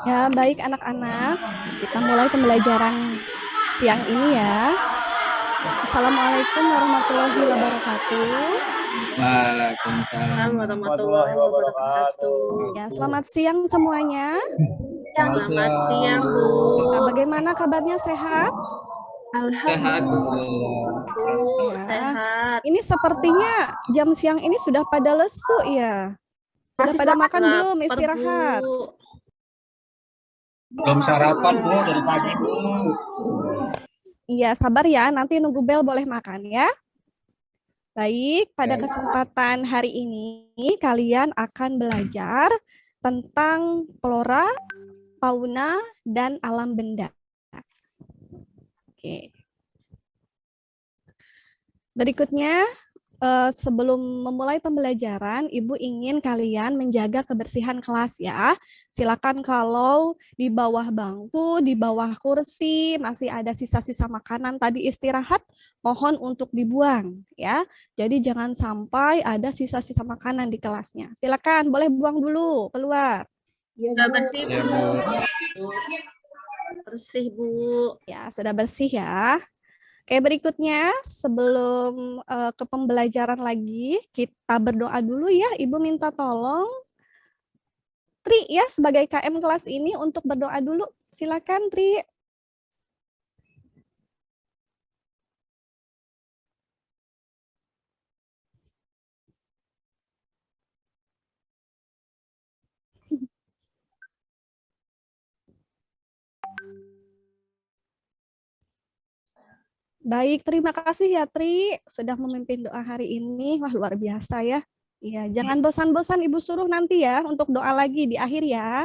Ya, baik anak-anak. Kita mulai pembelajaran siang ini ya. Assalamualaikum warahmatullahi wabarakatuh. Waalaikumsalam warahmatullahi wabarakatuh. Ya, selamat siang semuanya. Selamat siang, Bu. Nah, bagaimana kabarnya, sehat? Sehat, Bu. Ya. Sehat. Ini sepertinya jam siang ini sudah pada lesu ya. Sudah Masih pada makan lapar, belum? Istirahat. Bu. Belum sarapan, Bu, dari pagi, Bu. Iya, sabar ya. Nanti nunggu bel boleh makan ya. Baik, pada kesempatan hari ini kalian akan belajar tentang flora, fauna, dan alam benda. Oke. Berikutnya, sebelum memulai pembelajaran, Ibu ingin kalian menjaga kebersihan kelas ya. Silakan kalau di bawah bangku, di bawah kursi masih ada sisa-sisa makanan tadi istirahat, mohon untuk dibuang ya. Jadi jangan sampai ada sisa-sisa makanan di kelasnya. Silakan, boleh buang dulu keluar. Sudah bersih, Ya, Bu. Bu. Bersih, Bu. Ya, sudah bersih ya. Oke, berikutnya sebelum ke pembelajaran lagi, kita berdoa dulu ya. Ibu minta tolong Tri ya sebagai KM kelas ini untuk berdoa dulu. Silakan Tri. Baik, terima kasih ya Tri sudah memimpin doa hari ini. Wah, luar biasa ya. Iya, jangan bosan-bosan Ibu suruh nanti ya untuk doa lagi di akhir ya.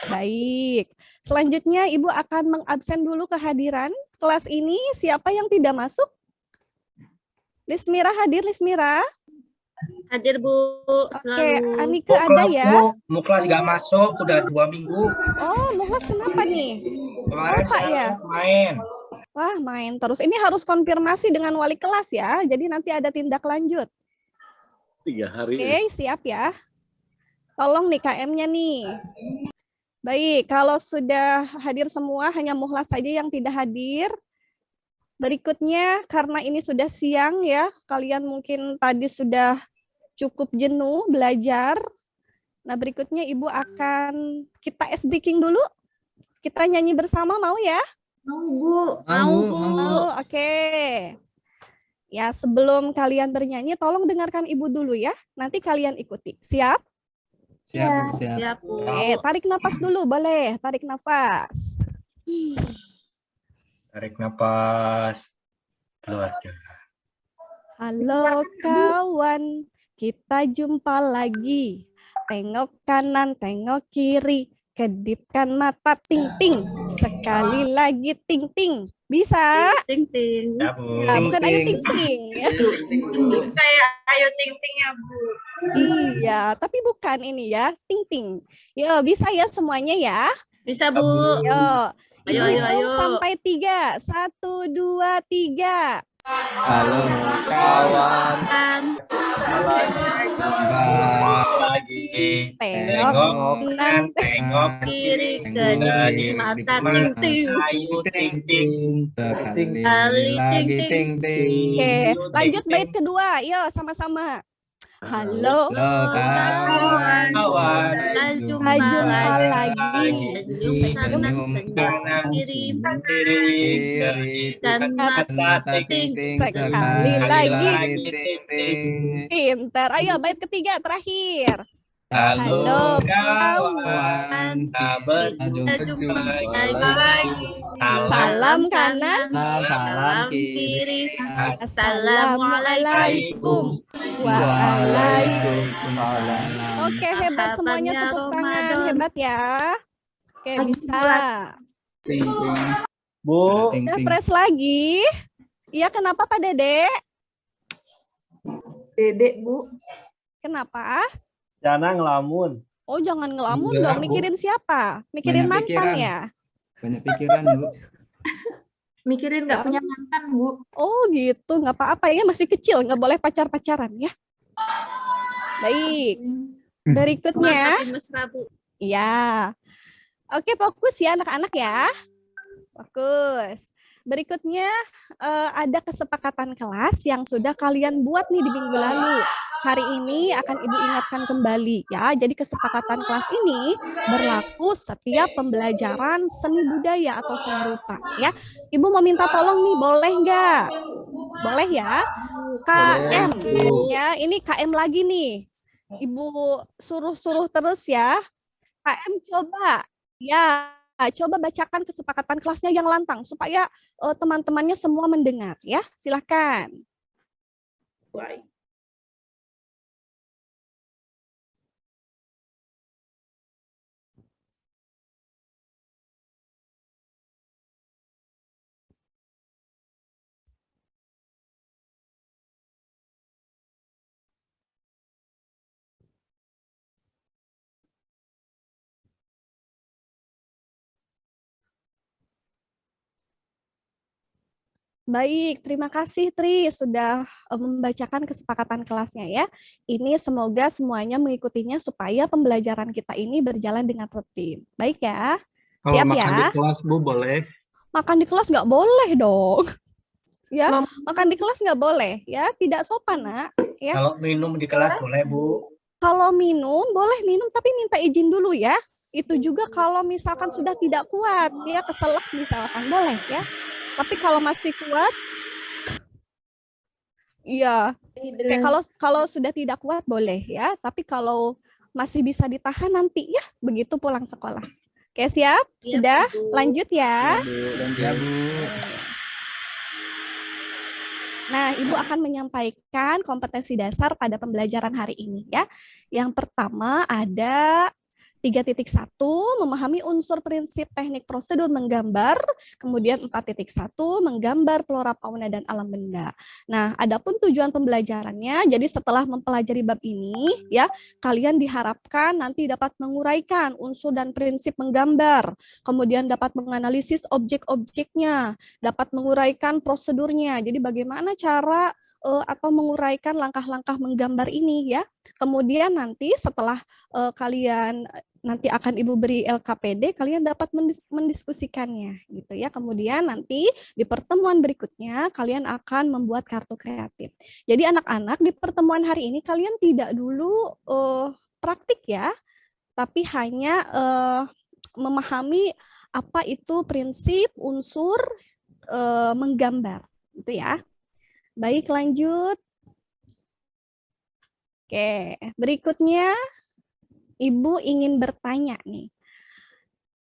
Baik. Selanjutnya Ibu akan mengabsen dulu kehadiran kelas ini. Siapa yang tidak masuk? Lismira hadir, Lismira. Hadir, Bu. Oke, Selalu. Anika ada ya? Muklas nggak masuk, udah 2 minggu. Oh, Mukhlas kenapa nih? Kemarin Apa ya? main. Wah, main terus. Ini harus konfirmasi dengan wali kelas ya. Jadi nanti ada tindak lanjut. 3 hari. Oke, siap ya. Tolong nih KM-nya nih. Baik, kalau sudah hadir semua, hanya Mukhlas saja yang tidak hadir. Berikutnya, karena ini sudah siang ya, kalian mungkin tadi sudah cukup jenuh belajar. Nah, berikutnya Ibu akan kita ice breaking dulu. Kita nyanyi bersama, mau ya? Mau, Bu. Mau, oke. Ya, sebelum kalian bernyanyi, tolong dengarkan Ibu dulu ya. Nanti kalian ikuti. Siap? Siap, Bu. Siap, Bu. Oke, tarik nafas dulu, boleh. Tarik nafas. Tarik napas. Keluarga. Halo kawan, kita jumpa lagi. Tengok kanan, tengok kiri. Kedipkan mata, ting-ting. Sekali lagi, ting-ting. Bisa? Ting-ting. Ya, Bu. Nah, bukan ayo ting-ting. Kayak ayo ting-ting ya, Bu. Iya, tapi bukan ini ya, ting-ting. Yo, bisa ya semuanya ya? Bisa, Bu. Yo, Ayo, Ibu ayo, hitung ayo. sampai 3. 1, 2, 3. Halo, kawan. Kan. Lagi. Tengok kanan, tengok Kiri, Kedip mata, ting-ting. Ayo ting-ting. Sekali lagi ting-ting. Oke, lanjut bait kedua. Yuk, sama-sama. Halo, Halo, kawan. Kawan. Kita jumpa jumpa lagi. Senyum kanan, senyum kiri. Kiri, Dan mata ting-ting. ting-ting. Sekali lagi. ting-ting. Pinter. Ayo, bait ketiga terakhir. Halo, kawan. Kita jumpa lagi. Salam kanan. Salam kiri. Assalamualaikum. Waalaikumsalam. Oke, hebat semuanya, tepuk tangan. Ramadan. Hebat ya. Oke, bisa. Bu. Udah press lagi. Iya, kenapa Pak Dede? Dedek, Bu. Kenapa? Jangan ngelamun. Oh, jangan ngelamun Enggak, dong. Bu. Mikirin siapa? Mikirin Banyak mantan pikiran. ya? Banyak pikiran, Bu. Mikirin nggak Ya. punya mantan, Bu. Oh gitu, nggak apa-apa ya, masih kecil, nggak boleh pacar-pacaran ya. Baik. Berikutnya. Mantap, mesra, Bu. Ya. Oke, fokus ya anak-anak ya. Fokus. Berikutnya ada kesepakatan kelas yang sudah kalian buat nih di minggu lalu. Hari ini akan Ibu ingatkan kembali ya. Jadi kesepakatan kelas ini berlaku setiap pembelajaran seni budaya atau seni rupa ya. Ibu mau minta tolong nih, boleh nggak? Boleh ya? KM ya, ini KM lagi nih. Ibu suruh-suruh terus ya. KM coba ya. Coba bacakan kesepakatan kelasnya yang lantang supaya teman-temannya semua mendengar ya. Silakan. Baik. Baik, terima kasih Tri sudah membacakan kesepakatan kelasnya ya. Ini semoga semuanya mengikutinya supaya pembelajaran kita ini berjalan dengan rutin. Baik ya. Siap Kalau ya? makan di kelas Bu boleh? Makan di kelas nggak boleh dong. Ya, makan di kelas nggak boleh ya, tidak sopan nak. Ya. Kalau minum di kelas boleh Bu? Kalau minum boleh minum tapi minta izin dulu ya. Itu juga kalau misalkan sudah tidak kuat ya, keselak misalkan boleh ya. Tapi kalau masih kuat, iya. Kalau sudah tidak kuat boleh ya. Tapi kalau masih bisa ditahan nanti ya, begitu pulang sekolah. Oke siap? Sudah? Lanjut ya. Ya, Bu. Nah, Ibu akan menyampaikan kompetensi dasar pada pembelajaran hari ini ya. Yang pertama ada 3.1 memahami unsur prinsip teknik prosedur menggambar, kemudian 4.1 menggambar flora fauna dan alam benda. Nah, adapun tujuan pembelajarannya, jadi setelah mempelajari bab ini ya, kalian diharapkan nanti dapat menguraikan unsur dan prinsip menggambar, kemudian dapat menganalisis objek-objeknya, dapat menguraikan prosedurnya. Jadi bagaimana cara atau menguraikan langkah-langkah menggambar ini ya. Kemudian nanti setelah kalian nanti akan Ibu beri LKPD, kalian dapat mendiskusikannya gitu ya. Kemudian nanti di pertemuan berikutnya kalian akan membuat kartu kreatif. Jadi anak-anak di pertemuan hari ini kalian tidak dulu praktik ya, tapi hanya memahami apa itu prinsip unsur menggambar gitu ya. Baik, lanjut. Oke, berikutnya Ibu ingin bertanya nih.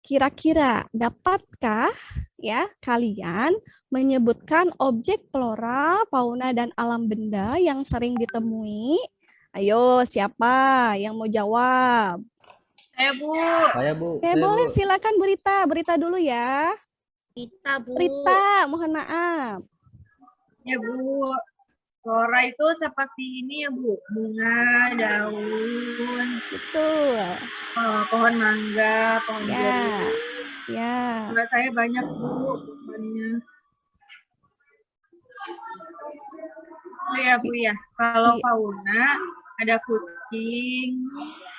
Kira-kira dapatkah ya kalian menyebutkan objek flora, fauna dan alam benda yang sering ditemui? Ayo, siapa yang mau jawab? Saya, Bu. Saya, Bu. Oke, boleh silakan Berita dulu ya. Kita, Bu. Berita, mohon maaf. Ya, Bu. Flora itu seperti ini ya, Bu. Bunga, daun. Betul. Pohon mangga, pohon jeruk. Ya. Bunga saya banyak, Bu. Banyak. Ya, Bu ya. Kalau fauna ada kucing.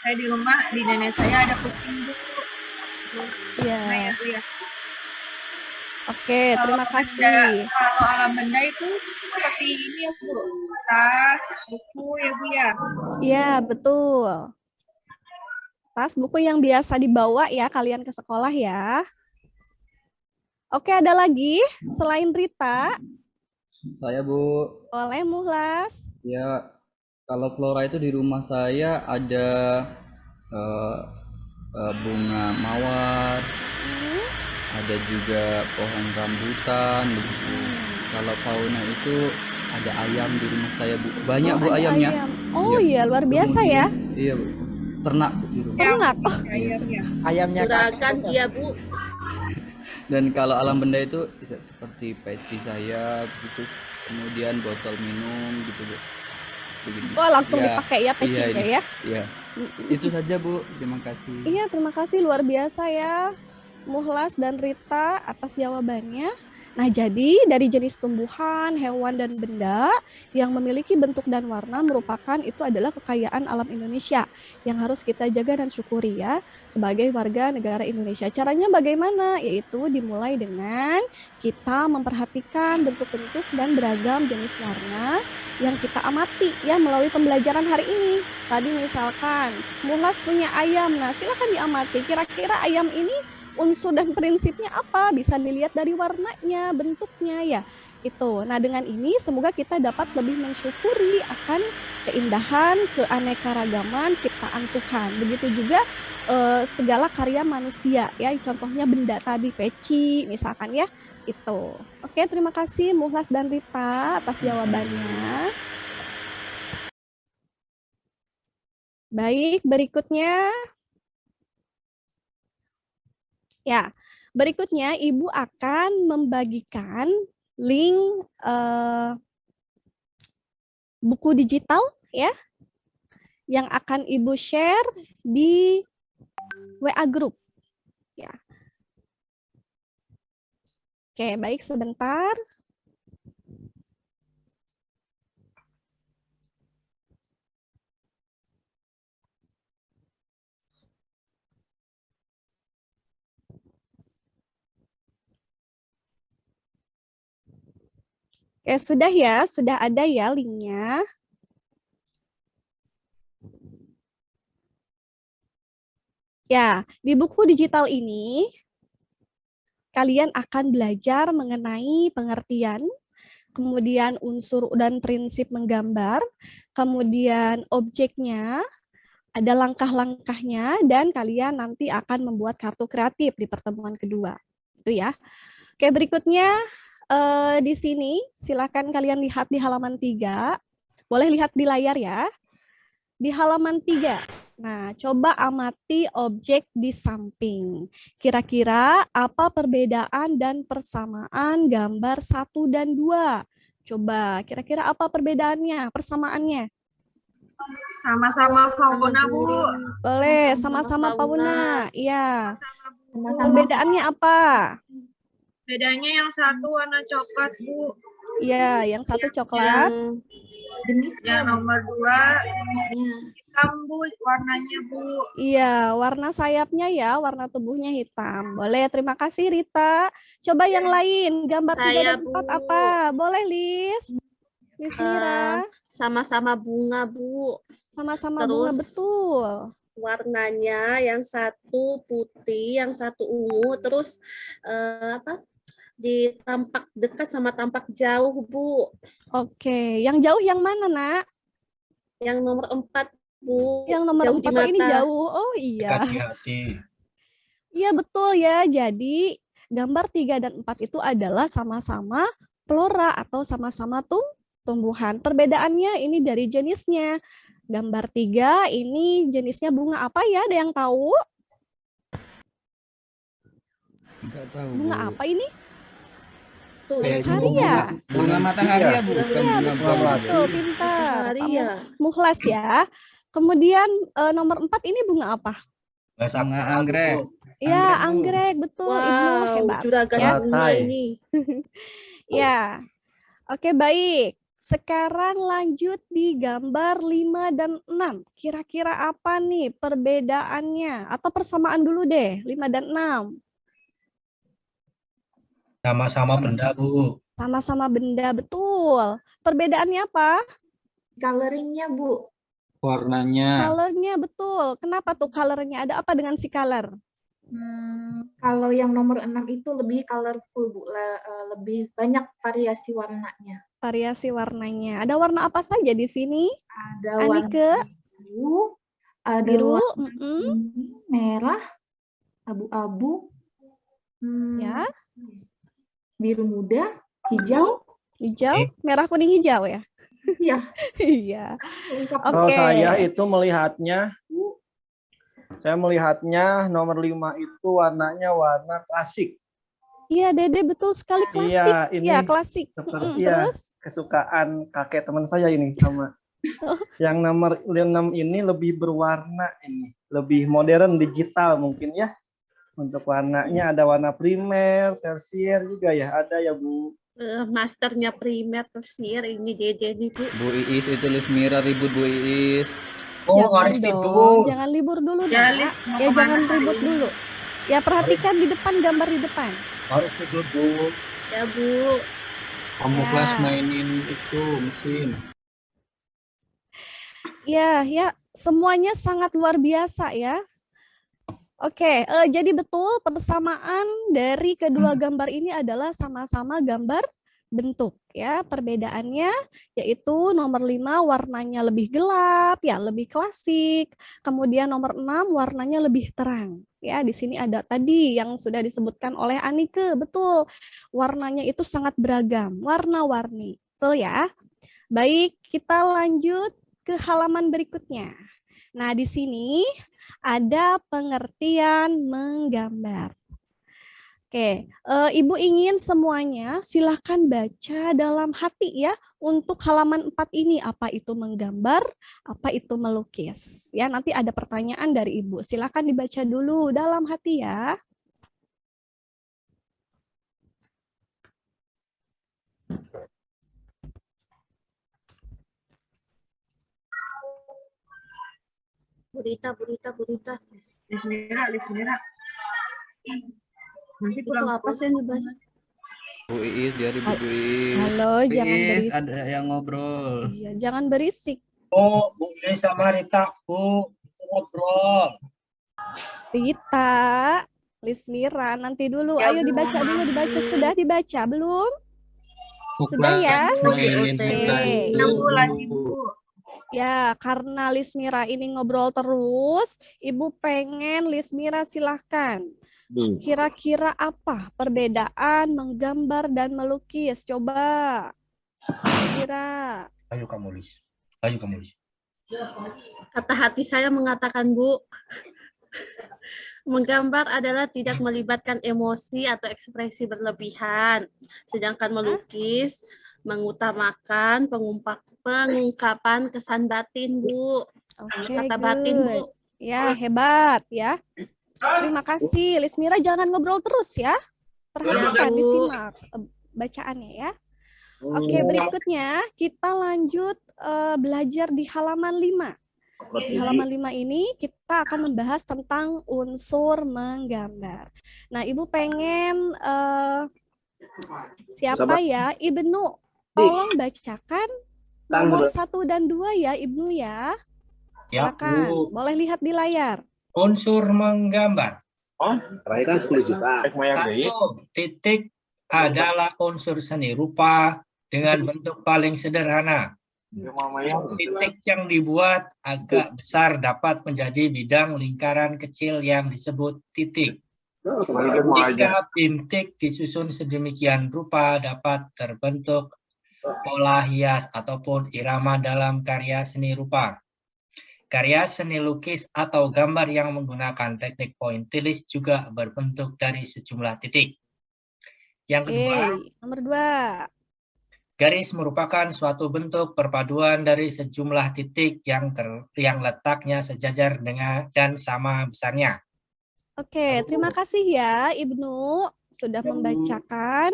Saya di rumah di nenek saya ada kucing, Bu. Iya. Nah, ya, Bu ya. Oke, terima kasih. Kalau alam benda itu seperti ini ya, Bu. Tas, buku ya, Bu ya. Iya, betul. Tas, buku yang biasa dibawa ya kalian ke sekolah ya. Oke, ada lagi selain Rita? Saya, Bu. Boleh, Muhlas. Ya, kalau flora itu di rumah saya ada bunga mawar, ada juga pohon rambutan begitu. Kalau fauna itu ada ayam di rumah saya, Bu. Banyak, Bu, ayamnya. Ayam. Oh iya, luar biasa ya. Iya, Bu. Ternak, Bu, di rumah. Ternak. Ayamnya Silakan dia, Bu. Dan kalau alam benda itu bisa seperti peci saya gitu, kemudian botol minum gitu, Bu. Begini. Wah, langsung Ya, dipakai ya pecinya iya, ya. Iya. Itu saja, Bu. Terima kasih. Iya, terima kasih luar biasa ya Muhlas dan Rita atas jawabannya. Nah, jadi dari jenis tumbuhan, hewan, dan benda yang memiliki bentuk dan warna merupakan itu adalah kekayaan alam Indonesia yang harus kita jaga dan syukuri ya sebagai warga negara Indonesia. Caranya bagaimana? Yaitu dimulai dengan kita memperhatikan bentuk-bentuk dan beragam jenis warna yang kita amati ya melalui pembelajaran hari ini. Tadi misalkan Muhlas punya ayam, nah silakan diamati kira-kira ayam ini unsur dan prinsipnya apa, bisa dilihat dari warnanya, bentuknya ya itu. Nah dengan ini semoga kita dapat lebih mensyukuri akan keindahan, keanekaragaman ciptaan Tuhan. Begitu juga segala karya manusia ya, contohnya benda tadi peci misalkan ya itu. Oke, terima kasih Muhlas dan Rita atas jawabannya. Baik, berikutnya. Ya, berikutnya Ibu akan membagikan link buku digital ya yang akan Ibu share di WA Group. Ya. Oke, baik sebentar. Oke, sudah ya, sudah ada ya linknya. Ya, di buku digital ini kalian akan belajar mengenai pengertian, kemudian unsur dan prinsip menggambar, kemudian objeknya, ada langkah-langkahnya, dan kalian nanti akan membuat kartu kreatif di pertemuan kedua. Itu ya. Oke, berikutnya di sini silakan kalian lihat di halaman 3. Boleh lihat di layar ya. Di halaman 3. Nah, coba amati objek di samping. Kira-kira apa perbedaan dan persamaan gambar 1 dan 2? Coba, kira-kira apa perbedaannya, persamaannya? Sama-sama fauna, Bu. Boleh, sama-sama fauna. Iya. Perbedaannya apa? Bedanya yang satu warna coklat, Bu. Iya, yang satu coklat. Yang nomor 2 hitam, Bu, warnanya, Bu. Iya, warna sayapnya ya, warna tubuhnya hitam. Boleh, terima kasih Rita. Coba yang lain, gambar 3 dan 4 apa? Boleh, Lis? Lis Mira. Sama-sama bunga, Bu. Sama-sama bunga, betul. Warnanya yang satu putih, yang satu ungu, terus di tampak dekat sama tampak jauh, Bu. Oke, yang jauh yang mana, Nak? Yang nomor 4, Bu. Yang nomor jauh 4 ini jauh. Oh iya. Dekat di hati. Iya betul ya. Jadi gambar 3 dan 4 itu adalah sama-sama flora atau sama-sama tumbuhan. Perbedaannya ini dari jenisnya. Gambar 3 ini jenisnya bunga apa ya? Ada yang tahu? Enggak tahu. Bunga Bu. apa ini? Kayaknya ya? Bunga matahari ya, Bu. Bukan Iya, bunga betul, buah. betul, pintar. Matahari Kamu ya. Mukhlas ya. Kemudian nomor 4 ini bunga apa? Bunga anggrek. Ya, Anggrek, Bu. anggrek, betul. Ibu Wow, hebat. juragan Ya. bunga ini. Ya. Oke, baik. Sekarang lanjut di gambar 5 dan 6. Kira-kira apa nih perbedaannya? Atau persamaan dulu deh, 5 dan 6. Sama-sama benda, Bu. Sama-sama benda, betul. Perbedaannya apa? Coloringnya, Bu. Warnanya. Colornya, betul. Kenapa tuh colornya? Ada apa dengan si color? Kalau yang nomor 6 itu lebih colorful, Bu. Lebih banyak variasi warnanya. Variasi warnanya. Ada warna apa saja di sini? Ada warna Anike? biru, ada Biru, warna merah, abu-abu, ya, biru muda, hijau. hijau, merah, kuning, hijau ya? Iya. Iya. Lengkap. Kalau Oke. saya itu melihatnya nomor 5 itu warnanya warna klasik. Iya, Dede betul sekali klasik. Iya, ini Ya, klasik. seperti ya, Terus? kesukaan kakek teman saya ini sama. Yang nomor 6 ini lebih berwarna ini, lebih modern digital mungkin ya. Untuk warnanya ada warna primer, tersier juga ya, ada ya Bu. Masternya primer tersier ini Dede nih Bu. Bu Iis itu Lismira ribut Bu Iis. Oh, Jangan harus dong, gitu. jangan libur dulu, Ya, Nak. Lis, mau Ya, kemana jangan hari ribut ini? dulu. Ya, perhatikan di depan, gambar di depan. Harus gitu Bu. Ya Bu. Kamu Ya. kelas mainin itu mesin. Ya, semuanya sangat luar biasa ya. Oke, jadi betul persamaan dari kedua gambar ini adalah sama-sama gambar bentuk ya. Perbedaannya yaitu nomor 5 warnanya lebih gelap ya, lebih klasik. Kemudian nomor 6 warnanya lebih terang. Ya, di sini ada tadi yang sudah disebutkan oleh Anike, betul. Warnanya itu sangat beragam, warna-warni. Betul ya? Baik, kita lanjut ke halaman berikutnya. Nah, di sini ada pengertian menggambar. Oke, Ibu ingin semuanya silahkan baca dalam hati ya untuk halaman 4 ini. Apa itu menggambar, apa itu melukis. Ya, nanti ada pertanyaan dari Ibu. Silahkan dibaca dulu dalam hati ya. Burita. Lismira. Nanti Itu pulang apa sih yang dibahas? Bu Iis dia ribut Bu Iis. Halo, jangan Iis, berisik. ada yang ngobrol. Iya, jangan berisik. Oh, Bu Iis sama Rita, Bu. Ngobrol. Rita, Lismira, nanti dulu. Ya, Ayo Bu, dibaca dulu, maaf, dibaca. Bu. Sudah dibaca belum? Bu Sudah kelas ya? mainin Oke. kita itu. Yang Bu lagi Bu. Ya, karena Lismira ini ngobrol terus, Ibu pengen Lismira silahkan. Kira-kira apa perbedaan menggambar dan melukis? Coba, Lismira. Ayo kamu Lis. Ayo kamu Lis. Kata hati saya mengatakan Bu, menggambar adalah tidak melibatkan emosi atau ekspresi berlebihan. Sedangkan melukis mengutamakan pengungkapan kesan batin, Bu. Oke, Kata batin, Bu. good. Ya, hebat ya. Terima kasih. Lismira jangan ngobrol terus ya. Perhatikan, Bu. disimak bacaannya ya. Oke, berikutnya kita lanjut belajar di halaman 5. Di halaman 5 ini kita akan membahas tentang unsur menggambar. Nah, Ibu pengen siapa ya? Ibnu, tolong bacakan nomor 1 dan 2 ya, Ibnu ya. Ya, Silakan, Bu. boleh lihat di layar. Unsur menggambar. Terakhir kan 10 juta. Satu, titik adalah unsur seni rupa dengan bentuk paling sederhana. Titik yang dibuat agak besar dapat menjadi bidang lingkaran kecil yang disebut titik. Jika bintik disusun sedemikian rupa dapat terbentuk pola hias ataupun irama dalam karya seni rupa. Karya seni lukis atau gambar yang menggunakan teknik pointilis juga berbentuk dari sejumlah titik. Yang kedua, Nomor 2. garis merupakan suatu bentuk perpaduan dari sejumlah titik yang letaknya sejajar dengan dan sama besarnya. Oke, terima kasih ya Ibnu sudah membacakan.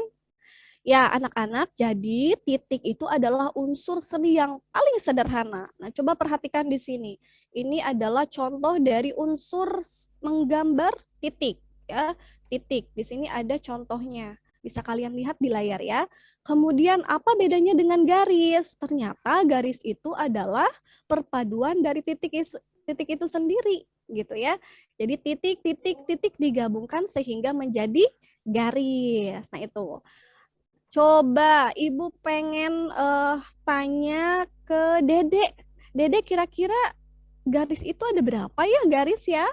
Ya, anak-anak, jadi titik itu adalah unsur seni yang paling sederhana. Nah, coba perhatikan di sini. Ini adalah contoh dari unsur menggambar titik, ya. Titik. Di sini ada contohnya. Bisa kalian lihat di layar ya. Kemudian apa bedanya dengan garis? Ternyata garis itu adalah perpaduan dari titik itu sendiri, gitu ya. Jadi titik digabungkan sehingga menjadi garis. Nah, itu. Coba Ibu pengen tanya ke Dede. Dede, kira-kira garis itu ada berapa ya garis ya?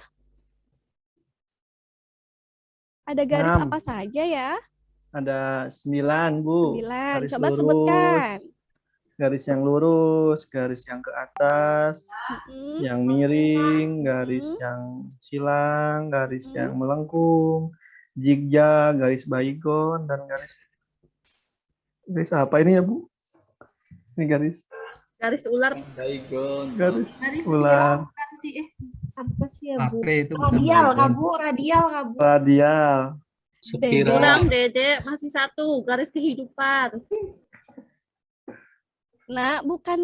Ada garis 6. apa saja ya? Ada 9, Bu. 9. Garis Coba lurus, sebutkan. garis yang lurus, garis yang ke atas, yang miring, garis yang silang, garis yang melengkung, zigzag, garis baygon, dan garis apa ini ya, Bu? Ini garis Garis ular. Baygon. garis Garis ular. bukan sih, Apa sih ya, Bu? AP itu bukan Radial, baygon. Kak, Bu. Radial, Kak, Bu. Radial. Spiral. Kurang, Dede. Masih satu. Garis kehidupan. Nah, bukan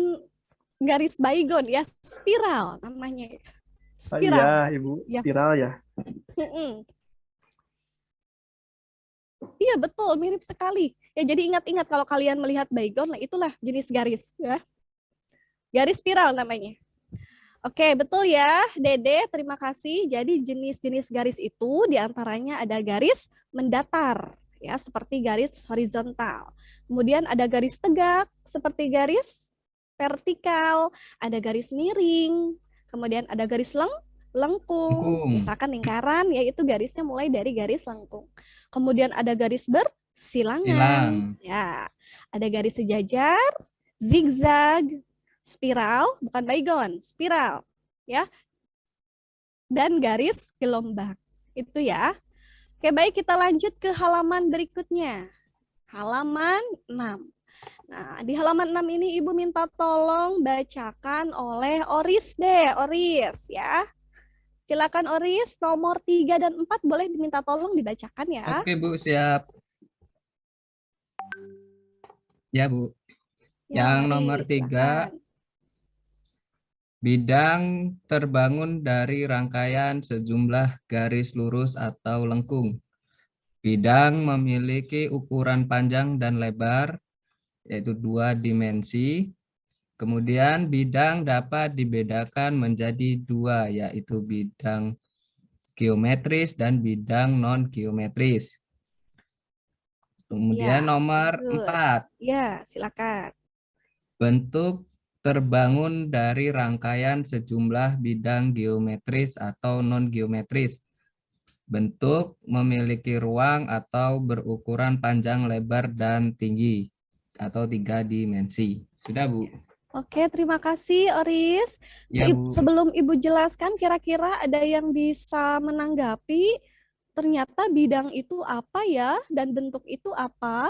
garis baygon ya, spiral namanya. Ah, Spiral. iya, Ibu. Ya. Spiral ya. Mm-mm. Iya betul, mirip sekali. Ya jadi ingat-ingat kalau kalian melihat baygon, nah itulah jenis garis ya. Garis spiral namanya. Oke, betul ya, Dede. Terima kasih. Jadi jenis-jenis garis itu diantaranya ada garis mendatar, ya seperti garis horizontal. Kemudian ada garis tegak seperti garis vertikal, ada garis miring, kemudian ada garis lengkung, Lengkung. misalkan lingkaran, yaitu garisnya mulai dari garis lengkung. Kemudian ada garis bersilangan, Silang. ya, ada garis sejajar, zigzag, spiral, bukan baygon, spiral, ya, dan garis gelombang. Itu ya. Oke, baik, kita lanjut ke halaman berikutnya. Halaman 6. Nah, di halaman 6 ini Ibu minta tolong bacakan oleh Oris deh, Oris ya. Silakan Oris, nomor 3 dan 4 boleh diminta tolong dibacakan ya. Oke, Bu, siap. Ya, Bu. Ya, Yang mari, nomor 3, silakan. bidang terbangun dari rangkaian sejumlah garis lurus atau lengkung. Bidang memiliki ukuran panjang dan lebar, yaitu 2 dimensi. Kemudian bidang dapat dibedakan menjadi 2, yaitu bidang geometris dan bidang non-geometris. Kemudian Ya, nomor good. 4, Ya, silakan. bentuk terbangun dari rangkaian sejumlah bidang geometris atau non-geometris. Bentuk memiliki ruang atau berukuran panjang, lebar, dan tinggi atau 3 dimensi. Sudah, Bu? Oke, terima kasih Oris. Ya, Bu. Sebelum Ibu jelaskan, kira-kira ada yang bisa menanggapi ternyata bidang itu apa ya dan bentuk itu apa?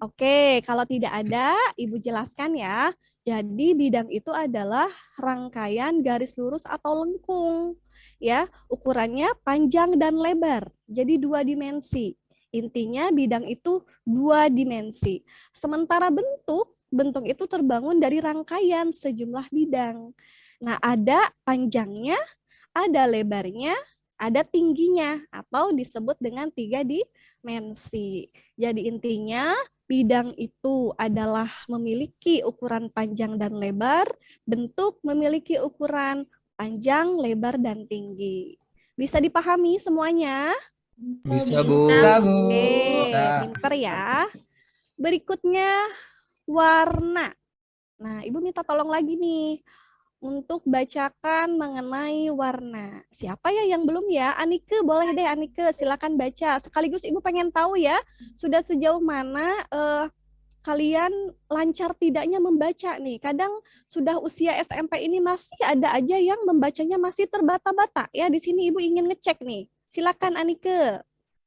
Oke, kalau tidak ada, Ibu jelaskan ya. Jadi bidang itu adalah rangkaian garis lurus atau lengkung. Ya, ukurannya panjang dan lebar. Jadi 2 dimensi. Intinya bidang itu 2 dimensi. Sementara bentuk itu terbangun dari rangkaian sejumlah bidang. Nah, ada panjangnya, ada lebarnya, ada tingginya, atau disebut dengan 3 dimensi. Jadi intinya bidang itu adalah memiliki ukuran panjang dan lebar, bentuk memiliki ukuran panjang, lebar, dan tinggi. Bisa dipahami semuanya? Bisa, Bu. Bisa, Bu. Oke, Bisa. pinter ya. Berikutnya warna. Nah, Ibu minta tolong lagi nih untuk bacakan mengenai warna. Siapa ya yang belum ya? Anike, boleh deh Anike, silakan baca. Sekaligus Ibu pengen tahu ya, sudah sejauh mana kalian lancar tidaknya membaca nih. Kadang sudah usia SMP ini masih ada aja yang membacanya masih terbata-bata. Ya, di sini Ibu ingin ngecek nih. Silakan Anike.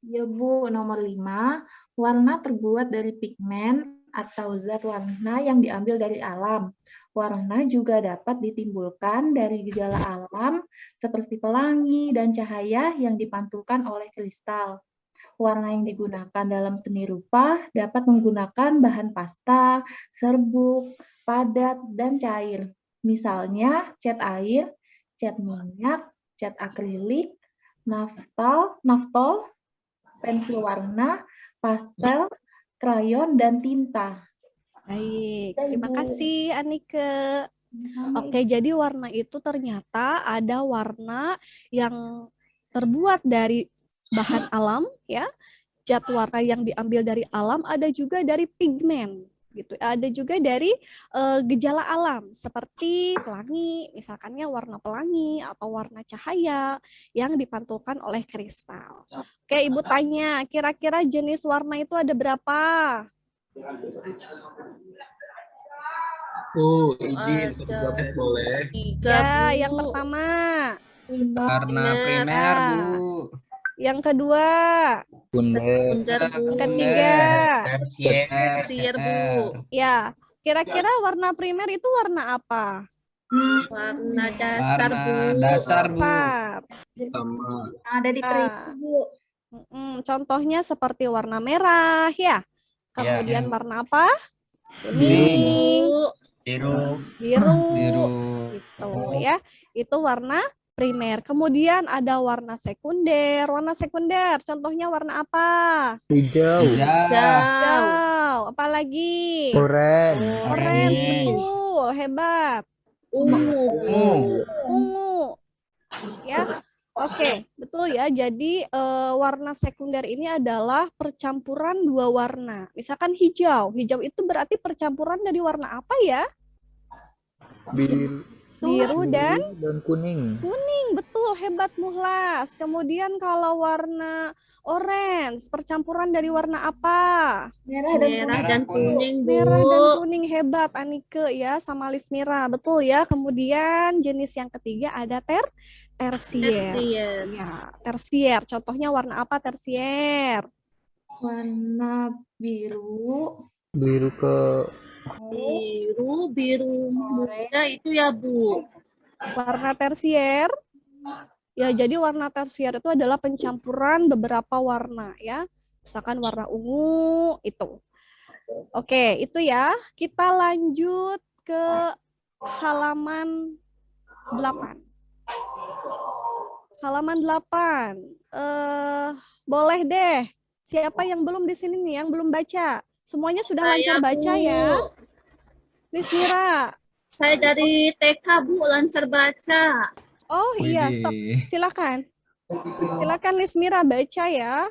Ya, Bu, nomor 5, warna terbuat dari pigmen atau zat warna yang diambil dari alam. Warna juga dapat ditimbulkan dari gejala alam seperti pelangi dan cahaya yang dipantulkan oleh kristal. Warna yang digunakan dalam seni rupa dapat menggunakan bahan pasta, serbuk, padat, dan cair. Misalnya cat air, cat minyak, cat akrilik, naftol, pensil warna, pastel, krayon, dan tinta. Baik, Ya, terima Ibu. kasih Anike. Oke, jadi warna itu ternyata ada warna yang terbuat dari bahan alam ya. Zat warna yang diambil dari alam, ada juga dari pigmen gitu. Ada juga dari gejala alam seperti pelangi, misalkannya warna pelangi atau warna cahaya yang dipantulkan oleh kristal. Oke, Ibu tanya, kira-kira jenis warna itu ada berapa? Izin Ada boleh. 3, Ya, Bu. yang pertama. Warna primer, Ah. Bu. Yang kedua. Bundar, Bu. Yang ketiga. Tersier. Tersier, Bu. Ya, kira-kira warna primer itu warna apa? Warna dasar, Bu. Warna dasar, Bu. Dasar. Ada di trik, Ah. Bu. Contohnya seperti warna merah ya. Kemudian Ya. warna apa? Biru, Bu. Kuning, Biru. biru, Biru. gitu ya. Itu warna primer. Kemudian ada warna sekunder. Warna sekunder contohnya warna apa? Hijau. Hijau. Hijau. Apalagi? Orange. Orange, Orange. betul. Hebat. Ungu. Ungu. Ya. Oke, betul ya. Jadi warna sekunder ini adalah percampuran dua warna. Misalkan hijau. Hijau itu berarti percampuran dari warna apa ya? Biru dan kuning. kuning. Betul, hebat Muhlas. Kemudian kalau warna orange, percampuran dari warna apa? Merah dan Merah kuning. dan kuning, Bu. Merah dan kuning, hebat Anike ya sama Lismira. Betul ya. Kemudian jenis yang ketiga ada tersier. Tersier. Ya, tersier. Contohnya warna apa tersier? Warna biru. Biru ke Biru muda itu ya, Bu. Warna tersier. Ya, jadi warna tersier itu adalah pencampuran beberapa warna ya. Misalkan warna ungu itu. Oke, itu ya. Kita lanjut ke halaman 8. Halaman 8. Boleh deh. Siapa yang belum di sini nih yang belum baca? Semuanya sudah lancar Saya, baca Bu. ya. Lismira. Saya dari TK, Bu, lancar baca. Oh iya, sok. Widih. Silakan. Silakan Lismira baca ya.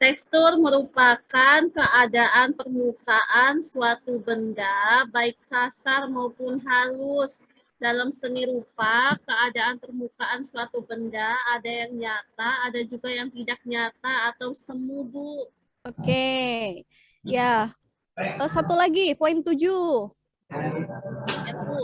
Tekstur merupakan keadaan permukaan suatu benda, baik kasar maupun halus. Dalam seni rupa, keadaan permukaan suatu benda ada yang nyata, ada juga yang tidak nyata atau semu, Bu. Oke. Ya. Satu lagi, poin 7. Ya, Bu.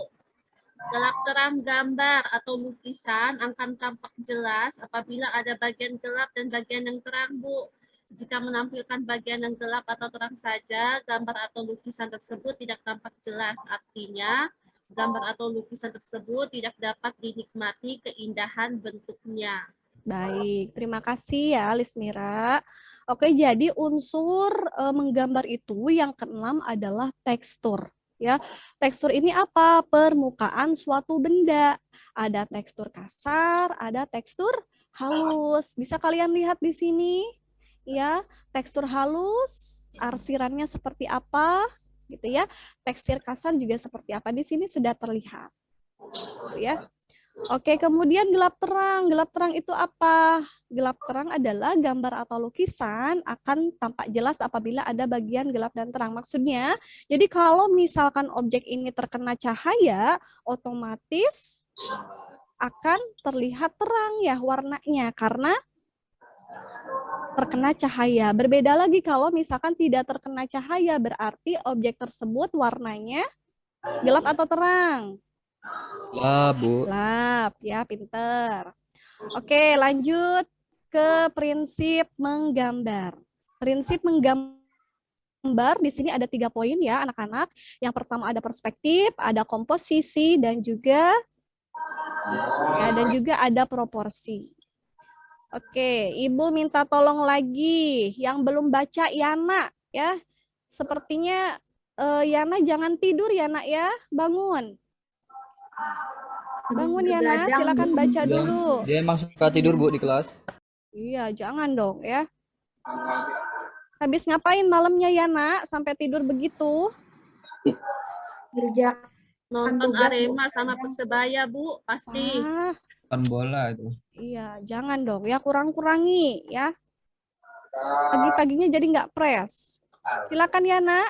Gelap terang gambar atau lukisan akan tampak jelas apabila ada bagian gelap dan bagian yang terang, Bu. Jika menampilkan bagian yang gelap atau terang saja, gambar atau lukisan tersebut tidak tampak jelas. Artinya, gambar atau lukisan tersebut tidak dapat dinikmati keindahan bentuknya. Baik, terima kasih ya Lismira. Oke, jadi unsur menggambar itu yang keenam adalah tekstur. Ya, tekstur ini apa? Permukaan suatu benda. Ada tekstur kasar, ada tekstur halus. Bisa kalian lihat di sini? Ya, tekstur halus, arsirannya seperti apa? Gitu ya. Tekstur kasar juga seperti apa? Di sini sudah terlihat. Ya. Oke, kemudian gelap terang. Gelap terang itu apa? Gelap terang adalah gambar atau lukisan akan tampak jelas apabila ada bagian gelap dan terang. Maksudnya, jadi kalau misalkan objek ini terkena cahaya, otomatis akan terlihat terang ya warnanya karena terkena cahaya. Berbeda lagi kalau misalkan tidak terkena cahaya, berarti objek tersebut warnanya gelap atau terang? Lah, Bu. Gelap, ya, pinter. Oke, lanjut ke prinsip menggambar. Prinsip menggambar di sini ada 3 poin ya, anak-anak. Yang pertama ada perspektif, ada komposisi, dan juga ada proporsi. Oke, Ibu minta tolong lagi. Yang belum baca Yana, ya. Sepertinya Yana jangan tidur ya, Nak ya. Bangun. Bangun ya, Nak. Silakan baca dulu. Dia emang suka tidur, Bu, di kelas. Iya, jangan dong ya. Habis ngapain malamnya ya, Nak? Sampai tidur begitu? Kerja. Nonton Arema sama Persebaya, Bu, pasti. Ah, Nonton bola itu. iya, jangan dong ya, kurang-kurangi ya. Pagi-paginya jadi nggak fresh. Silakan ya, Nak.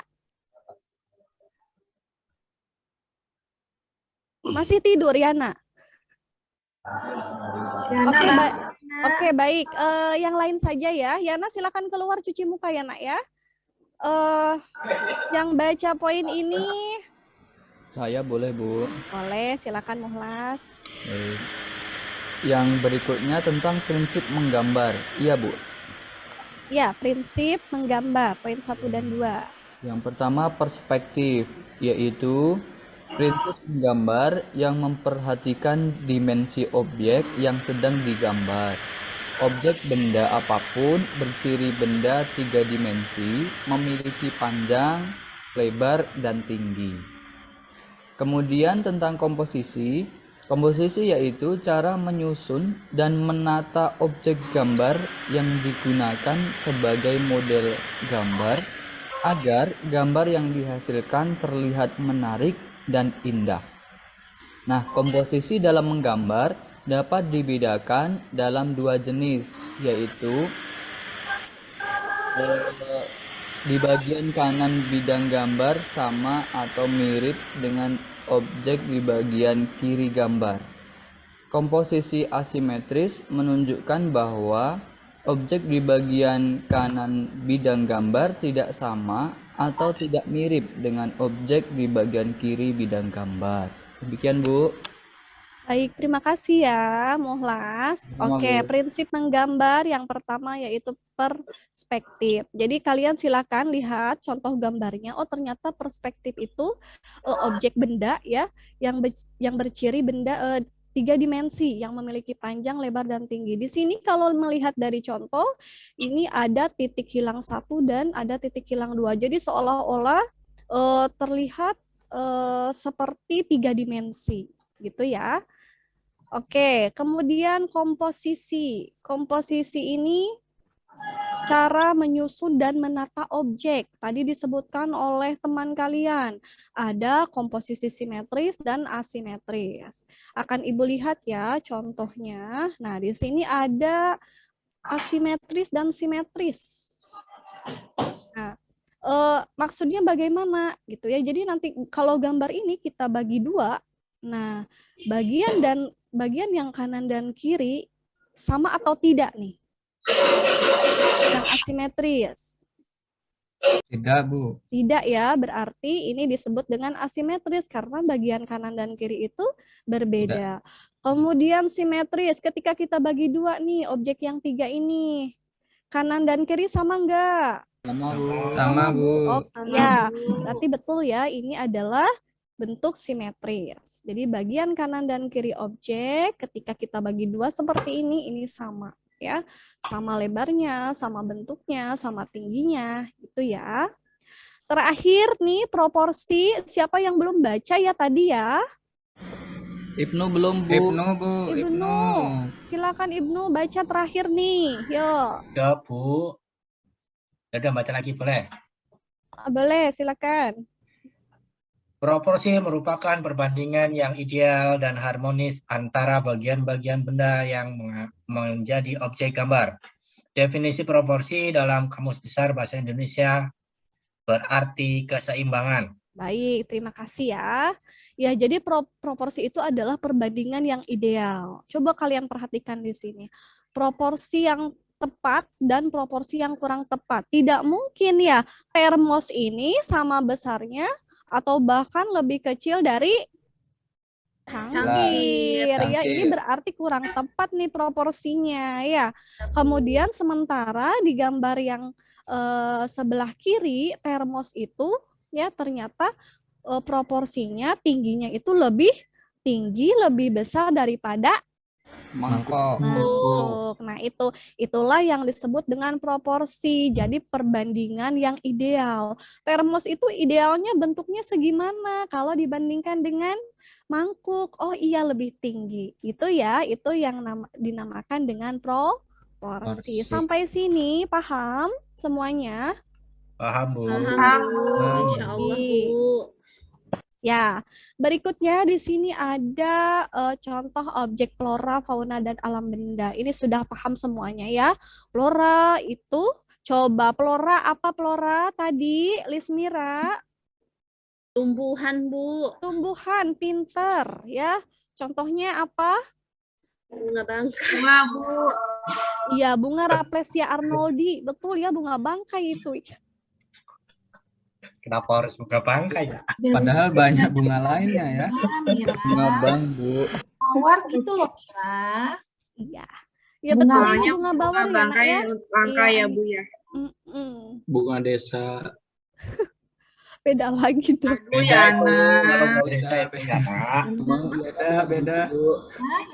Masih tidur ya, Nak? Oke, baik. Yang lain saja ya. Yana silakan keluar cuci muka ya, Nak ya. Yang baca poin ini Saya boleh, Bu. boleh, silakan Muhlas. Baik. Yang berikutnya tentang prinsip menggambar. Iya, Bu. Ya, prinsip menggambar poin 1 dan 2. Yang pertama perspektif, yaitu Prinsip menggambar yang memperhatikan dimensi objek yang sedang digambar. Objek benda apapun berciri benda 3 dimensi, memiliki panjang, lebar, dan tinggi. Kemudian tentang komposisi. Komposisi yaitu cara menyusun dan menata objek gambar yang digunakan sebagai model gambar agar gambar yang dihasilkan terlihat menarik dan indah. Nah, komposisi dalam menggambar dapat dibedakan dalam 2 jenis, yaitu di bagian kanan bidang gambar sama atau mirip dengan objek di bagian kiri gambar. Komposisi asimetris menunjukkan bahwa objek di bagian kanan bidang gambar tidak sama atau tidak mirip dengan objek di bagian kiri bidang gambar. Demikian, Bu. Baik, terima kasih ya, Muhlas. Sama, Oke, Bu. prinsip menggambar yang pertama yaitu perspektif. Jadi kalian silakan lihat contoh gambarnya. Oh, ternyata perspektif itu objek benda ya, yang berciri benda 3 dimensi yang memiliki panjang, lebar, dan tinggi. Di sini kalau melihat dari contoh, ini ada titik hilang 1 dan ada titik hilang 2. Jadi seolah-olah terlihat seperti 3 dimensi, gitu ya. Oke, kemudian komposisi. Komposisi ini cara menyusun dan menata objek. Tadi disebutkan oleh teman kalian. Ada komposisi simetris dan asimetris. Akan Ibu lihat ya contohnya. Nah, di sini ada asimetris dan simetris. Nah, maksudnya bagaimana gitu ya. Jadi nanti kalau gambar ini kita bagi 2. Nah, bagian yang kanan dan kiri sama atau tidak nih? Yang asimetris. Tidak, Bu. Tidak ya, berarti ini disebut dengan asimetris karena bagian kanan dan kiri itu berbeda. Kemudian simetris, ketika kita bagi 2 nih, objek yang 3 ini. Kanan dan kiri sama enggak? Sama, Bu. Sama, Bu. Oh, ya, berarti betul ya, ini adalah bentuk simetris. Jadi bagian kanan dan kiri objek ketika kita bagi 2 seperti ini sama ya. Sama lebarnya, sama bentuknya, sama tingginya, gitu ya. Terakhir nih proporsi, siapa yang belum baca ya tadi ya? Ibnu belum, Bu. Ibnu. Silakan Ibnu baca terakhir nih. Yuk. Udah, Bu. Udah baca lagi boleh? Boleh, silakan. Proporsi merupakan perbandingan yang ideal dan harmonis antara bagian-bagian benda yang menjadi objek gambar. Definisi proporsi dalam Kamus Besar Bahasa Indonesia berarti keseimbangan. Baik, terima kasih ya. Ya, jadi proporsi itu adalah perbandingan yang ideal. Coba kalian perhatikan di sini. Proporsi yang tepat dan proporsi yang kurang tepat. Tidak mungkin ya termos ini sama besarnya atau bahkan lebih kecil dari cangkir. Ya, ini berarti kurang tepat nih proporsinya ya. Kemudian sementara di gambar yang sebelah kiri termos itu ya ternyata proporsinya tingginya itu lebih tinggi, lebih besar daripada mangkok. Nah, itulah yang disebut dengan proporsi. Jadi perbandingan yang ideal. Termos itu idealnya bentuknya segimana kalau dibandingkan dengan mangkuk? Oh iya, lebih tinggi. Itu ya, itu yang dinamakan dengan proporsi. Sampai sini paham semuanya? Paham, Bu. Paham, Insya Allah, Bu. Ya, berikutnya di sini ada contoh objek flora, fauna, dan alam benda. Ini sudah paham semuanya ya. Flora itu, coba flora, apa flora tadi, Lismira? Tumbuhan, Bu. Tumbuhan, pinter ya. Contohnya apa? Bunga bangkai. Bunga, Bu. Iya, bunga Rafflesia arnoldi. Betul ya, bunga bangkai itu. Kenapa harus bunga bangkai ya? Padahal banyak bunga lainnya ya. Bunga bambu. Mawar gitu loh, Mira. Iya. Ya betul, bunga bawar ya, Nak ya. Bangkai ya, Bu ya. Bunga desa. Beda lagi dong. Aduh, Beda ya, itu kalau Nak. mau desa itu ya nak. Emang beda. Nah,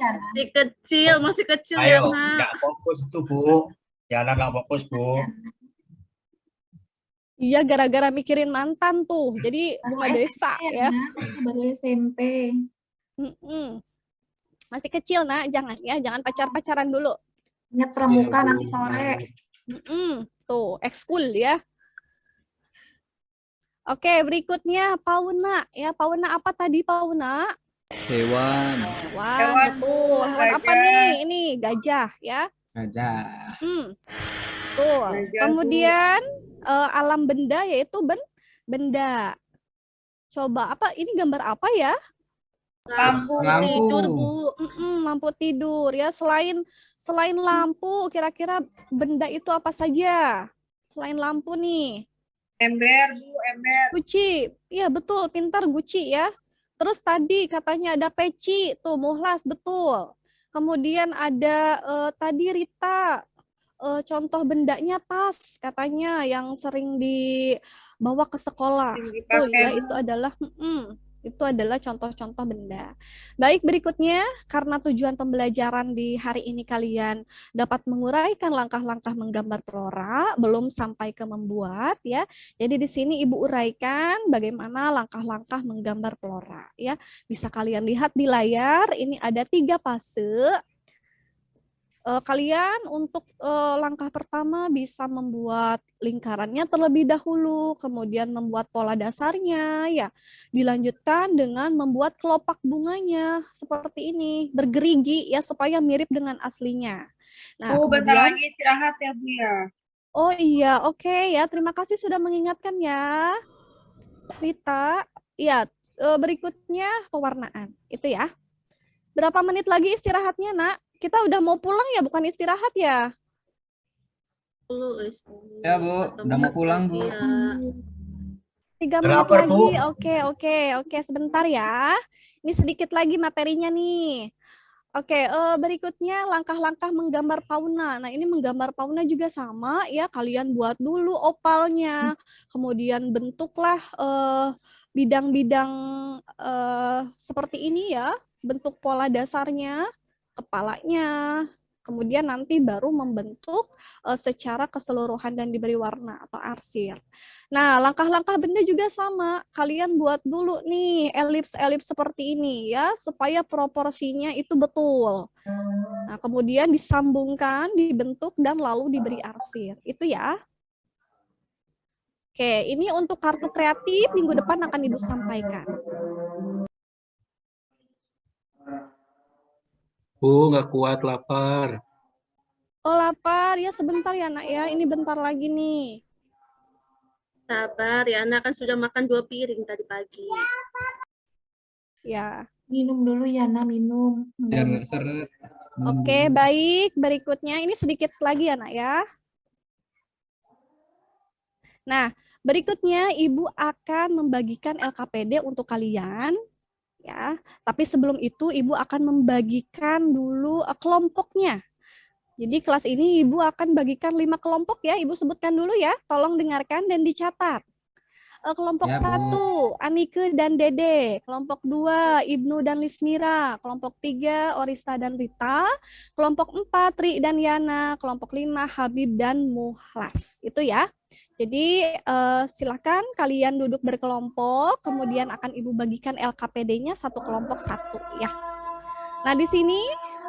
ya, Masih kecil ya, Ayo, Nak. nggak fokus tuh Bu. Yana nggak fokus Bu. Iya, gara-gara mikirin mantan tuh. Jadi bunga desa ya. Nah, baru SMP. Mm-mm. Masih kecil nak, jangan ya, jangan pacar-pacaran dulu. Ingat pramuka nanti sore. Tuh, ekskul ya. Oke, berikutnya Pauna ya. Pauna apa tadi Pauna? Hewan. Hewan, betul. Hewan apa gajah. nih? Ini gajah ya. Gajah. Tuh. Gajah, Kemudian alam benda yaitu benda. Coba apa? Ini gambar apa ya? Lampu. Tidur, Bu. Lampu tidur ya. Selain lampu, kira-kira benda itu apa saja? Selain lampu nih. Ember, Bu, ember. Guci, iya betul, pintar Guci ya. Terus tadi katanya ada peci, tuh Muhlas betul. Kemudian ada tadi Rita, contoh bendanya tas katanya yang sering dibawa ke sekolah. Sering Betul ya, dipakai. itu adalah contoh-contoh benda. Baik, berikutnya karena tujuan pembelajaran di hari ini kalian dapat menguraikan langkah-langkah menggambar flora, belum sampai ke membuat ya. Jadi di sini Ibu uraikan bagaimana langkah-langkah menggambar flora ya. Bisa kalian lihat di layar, ini ada 3 fase. Kalian untuk langkah pertama bisa membuat lingkarannya terlebih dahulu, kemudian membuat pola dasarnya, ya. Dilanjutkan dengan membuat kelopak bunganya seperti ini, bergerigi ya supaya mirip dengan aslinya. Nah, Bentar kemudian lagi istirahat ya, Bu ya. oh iya, oke ya. Terima kasih sudah mengingatkan ya, Rita. Ya, berikutnya pewarnaan. Itu ya. Berapa menit lagi istirahatnya, Nak? Kita udah mau pulang ya, bukan istirahat ya? Ya, Bu. Udah mau pulang, Bu. 3 menit Lapar, lagi. Bu. Oke. Sebentar ya. Ini sedikit lagi materinya nih. Oke, berikutnya langkah-langkah menggambar fauna. Nah, ini menggambar fauna juga sama ya. Kalian buat dulu opalnya, kemudian bentuklah bidang-bidang seperti ini ya, bentuk pola dasarnya, kepalanya, kemudian nanti baru membentuk secara keseluruhan dan diberi warna atau arsir. Nah, langkah-langkah benda juga sama. Kalian buat dulu nih elips-elips seperti ini ya, supaya proporsinya itu betul. Nah, kemudian disambungkan, dibentuk, dan lalu diberi arsir. Itu ya. Oke, ini untuk kartu kreatif minggu depan akan Ibu sampaikan. Bu, nggak kuat, lapar. Oh, lapar. Ya, sebentar ya, Nak ya. Ini bentar lagi nih. Sabar, Yana kan sudah makan 2 piring tadi pagi. Ya. Minum dulu Yana, minum. Biar nggak seret. Oke, baik. Berikutnya ini sedikit lagi ya, Nak ya. Nah, berikutnya Ibu akan membagikan LKPD untuk kalian. Ya, tapi sebelum itu Ibu akan membagikan dulu kelompoknya. Jadi kelas ini Ibu akan bagikan 5 kelompok ya. Ibu sebutkan dulu ya. Tolong dengarkan dan dicatat. Kelompok Ya, Bu. 1, Anike dan Dede. Kelompok 2, Ibnu dan Lismira. Kelompok 3, Orista dan Rita. Kelompok 4, Tri dan Yana. Kelompok 5, Habib dan Muhlas. Itu ya. Jadi silakan kalian duduk berkelompok, kemudian akan Ibu bagikan LKPD-nya satu kelompok satu ya. Nah, di sini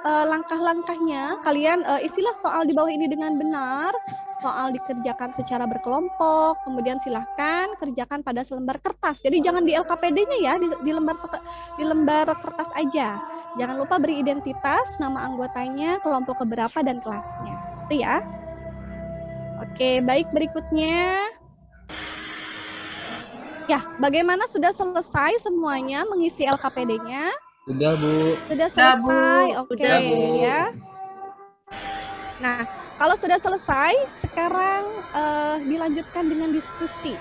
langkah-langkahnya kalian isilah soal di bawah ini dengan benar, soal dikerjakan secara berkelompok, kemudian silahkan kerjakan pada selembar kertas. Jadi jangan di LKPD-nya ya, di lembar kertas aja. Jangan lupa beri identitas, nama anggotanya, kelompok keberapa, dan kelasnya. Itu ya. Oke, baik, berikutnya. Ya, bagaimana, sudah selesai semuanya mengisi LKPD-nya? Sudah, Bu. Sudah selesai, oke Sudah, Bu. ya. Nah, kalau sudah selesai, sekarang dilanjutkan dengan diskusi.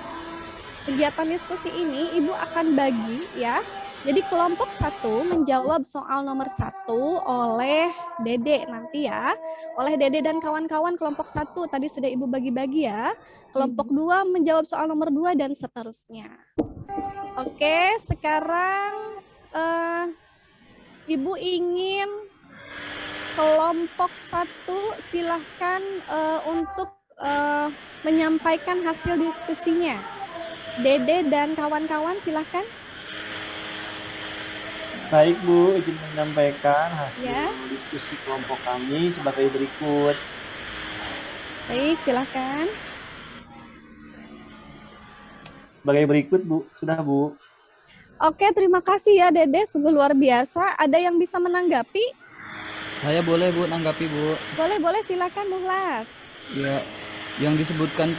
Kegiatan diskusi ini Ibu akan bagi ya Jadi kelompok 1 menjawab soal nomor 1 oleh Dede nanti ya. Oleh Dede dan kawan-kawan kelompok 1 tadi sudah Ibu bagi-bagi ya. Kelompok 2 menjawab soal nomor 2 dan seterusnya. Oke, sekarang Ibu ingin kelompok 1 silahkan untuk menyampaikan hasil diskusinya. Dede dan kawan-kawan silahkan. Baik Bu, izin menyampaikan hasil Ya. diskusi kelompok kami sebagai berikut. Baik, silahkan. Sebagai berikut Bu, sudah Bu. Oke, terima kasih ya Dede, sungguh luar biasa. Ada yang bisa menanggapi? Saya boleh Bu nanggapi Bu. Boleh, silakan Muhlas. Ya, yang disebutkan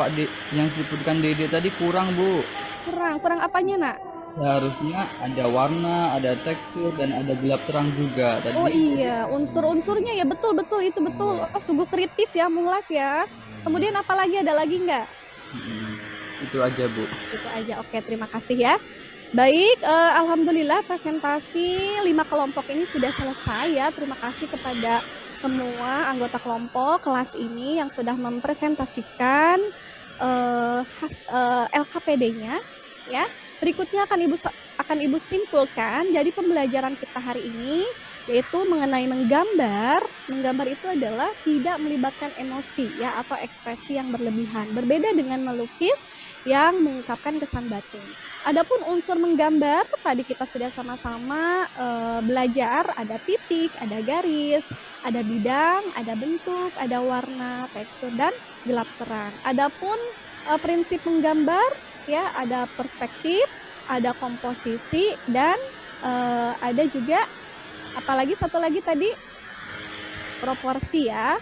yang disebutkan Dede tadi kurang Bu. Kurang apanya nak? Seharusnya ada warna, ada tekstur, dan ada gelap terang juga. Tadi Oh iya, unsur-unsurnya ya betul itu betul. Oh, sungguh kritis ya Muhlas ya. Kemudian apa lagi, ada lagi nggak? Itu aja Bu. Itu aja, oke, terima kasih ya. Baik, alhamdulillah presentasi 5 kelompok ini sudah selesai ya. Terima kasih kepada semua anggota kelompok kelas ini yang sudah mempresentasikan LKPD-nya ya. Berikutnya akan Ibu simpulkan. Jadi pembelajaran kita hari ini yaitu mengenai menggambar. Menggambar itu adalah tidak melibatkan emosi ya atau ekspresi yang berlebihan. Berbeda dengan melukis yang mengungkapkan kesan batin. Adapun unsur menggambar tadi kita sudah sama-sama belajar, ada titik, ada garis, ada bidang, ada bentuk, ada warna, tekstur dan gelap terang. Adapun prinsip menggambar ya, ada perspektif, ada komposisi dan ada juga apalagi satu lagi tadi proporsi ya.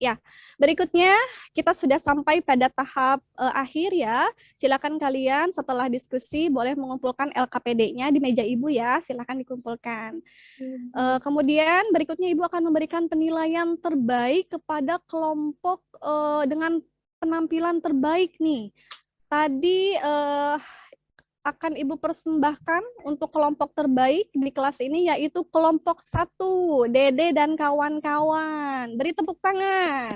Ya, berikutnya kita sudah sampai pada tahap akhir ya. Silakan kalian setelah diskusi boleh mengumpulkan LKPD-nya di meja Ibu ya. Silakan dikumpulkan. Kemudian berikutnya Ibu akan memberikan penilaian terbaik kepada kelompok dengan penampilan terbaik nih. Tadi akan Ibu persembahkan untuk kelompok terbaik di kelas ini yaitu kelompok 1, Dede dan kawan-kawan. Beri tepuk tangan.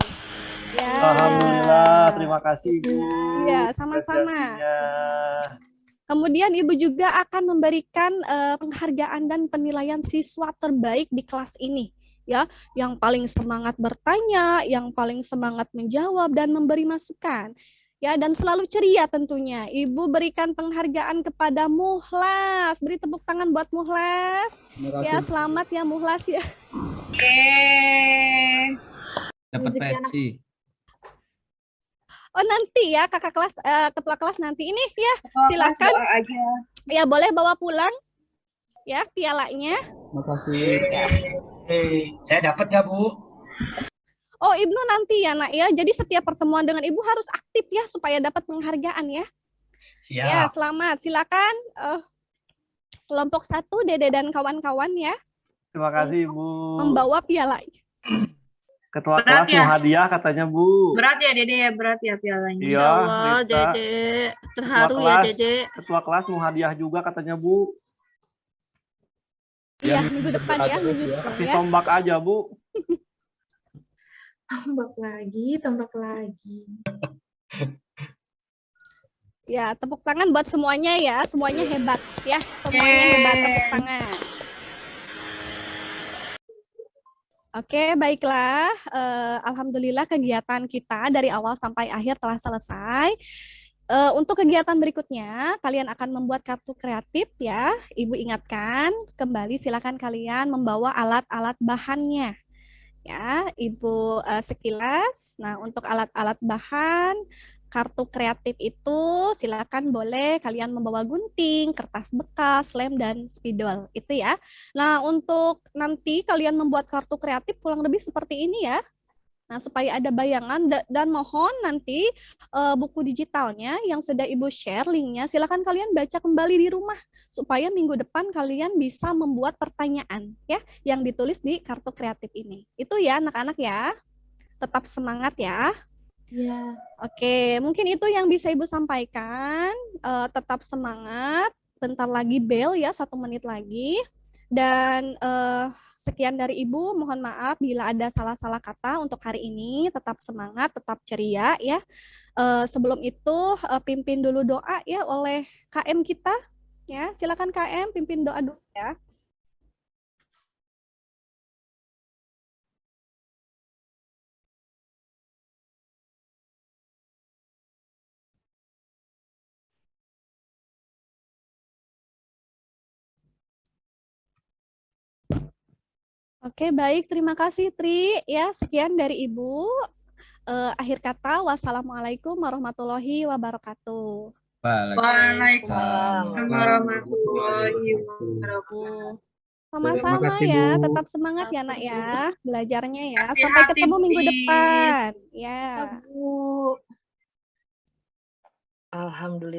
Ya. Alhamdulillah, terima kasih Bu. Ya, sama-sama. Kemudian Ibu juga akan memberikan penghargaan dan penilaian siswa terbaik di kelas ini. Ya, yang paling semangat bertanya, yang paling semangat menjawab dan memberi masukan. Ya, dan selalu ceria tentunya. Ibu berikan penghargaan kepada Muhlas. Beri tepuk tangan buat Muhlas. Ya, selamat ya Muhlas ya. Dapat peci. Oh, nanti ya kakak kelas, ketua kelas nanti ini ya. Silakan. Ya, boleh bawa pulang ya pialanya. Makasih. Saya dapat nggak Bu? Oh, Ibnu nanti ya nak ya. Jadi setiap pertemuan dengan Ibu harus aktif ya supaya dapat penghargaan ya. Siap. Ya, selamat. Silakan kelompok 1 Dede dan kawan-kawan ya. Terima kasih Bu. Membawa piala. Ketua Berat kelas ya? mau hadiah katanya Bu. Berat ya Dede ya, berat ya pialanya. Iya, Insya Allah, Rita. Dede. Terharu ya, kelas. Dede. Ketua kelas mau hadiah juga katanya Bu. Iya, minggu depan ya, minggu depan Kasih ya. tombak aja Bu. Tombak lagi. Ya, tepuk tangan buat semuanya ya. Semuanya hebat ya. Semuanya hebat, tepuk tangan. Oke, baiklah. Alhamdulillah kegiatan kita dari awal sampai akhir telah selesai. Untuk kegiatan berikutnya, kalian akan membuat kartu kreatif ya. Ibu ingatkan, kembali silakan kalian membawa alat-alat bahannya. Ya, Ibu sekilas. Nah, untuk alat-alat bahan kartu kreatif itu silakan boleh kalian membawa gunting, kertas bekas, lem dan spidol. Itu ya. Nah, untuk nanti kalian membuat kartu kreatif kurang lebih seperti ini ya. Nah, supaya ada bayangan dan mohon nanti buku digitalnya yang sudah Ibu share linknya, silakan kalian baca kembali di rumah supaya minggu depan kalian bisa membuat pertanyaan ya yang ditulis di kartu kreatif ini. Itu ya anak-anak ya. Tetap semangat ya. Iya. Oke, mungkin itu yang bisa Ibu sampaikan. Tetap semangat. Bentar lagi bel ya, 1 menit lagi. Dan sekian dari Ibu. Mohon maaf bila ada salah-salah kata untuk hari ini. Tetap semangat, tetap ceria ya. Sebelum itu pimpin dulu doa ya oleh KM kita. Ya, silakan KM pimpin doa dulu ya. Oke, baik. Terima kasih, Tri. Ya, sekian dari Ibu. Akhir kata, wassalamualaikum warahmatullahi wabarakatuh. Waalaikumsalam warahmatullahi wabarakatuh. Sama-sama kasih, ya, Bu. tetap semangat ya, Nak ya, belajarnya ya. Hati-hati, Sampai ketemu Bu, minggu Is. depan. Ya. Bu. Alhamdulillah.